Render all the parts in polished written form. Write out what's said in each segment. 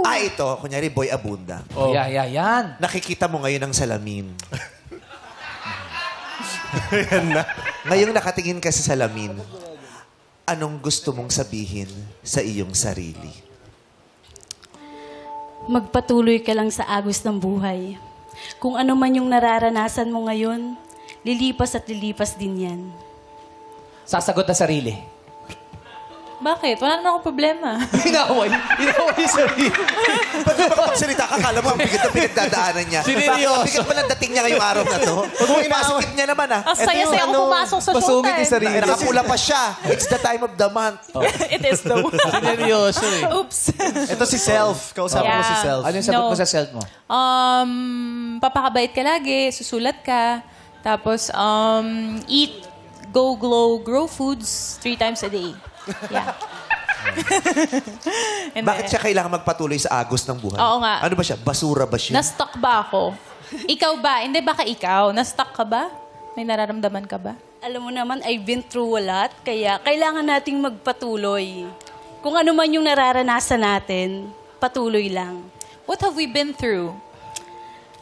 Ito. Kunyari, Boy Abunda. Oh. Yan. Nakikita mo ngayon ang salamin. Ngayong nakatingin ka sa salamin, anong gusto mong sabihin sa iyong sarili? Magpatuloy ka lang sa agos ng buhay. Kung ano man yung nararanasan mo ngayon, lilipas at lilipas din yan. Sasagot na sarili. Bakit? Wala naman akong problema. Inaway yung sarili. Pag makapagsalita ka, kala mo ang bigat na pinagdadaanan niya. Seryoso. Ang bigat pa ng dating niya ngayong araw na to. Pag niya naman Ang saya-saya ako pumasok sa pasungit yung showtime. sarili. Nakapula pa siya. It's the time of the month. It is though. Seryoso eh. Oops. Ito si Self. Kausapin mo si Self. Ano yung sagot mo No. sa self mo? Papakabait ka lagi, susulat ka. Tapos, eat, go, glow, grow foods 3 times a day. Yeah. And Bakit siya kailangan magpatuloy sa agos ng buhay? Oo nga. Ano ba siya? Basura ba siya? Na-stuck ba ako? Ikaw ba? Hindi, baka ikaw. Na-stuck ka ba? May nararamdaman ka ba? Alam mo naman, I've been through a lot, kaya kailangan nating magpatuloy. Kung ano man yung nararanasan natin, patuloy lang. What have we been through?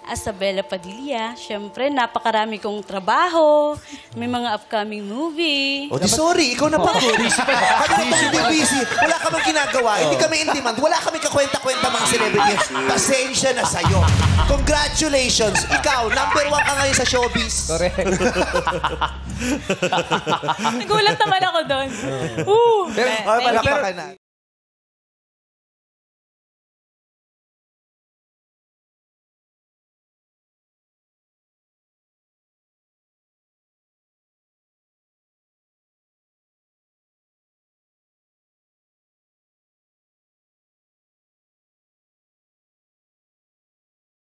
As a Bella Padilla, syempre, napakarami kong trabaho, may mga upcoming movie. O di sorry, ikaw na pa. Busy. Wala ka mang ginagawa. Hindi kami in demand. Wala kami kakwenta-kwenta mga celebrity. Pasensya na sa'yo. Congratulations. Ikaw, #1 ka ngayon sa showbiz. Correct. Nagulat naman ako doon. Pero, Thank you. palakpakan na.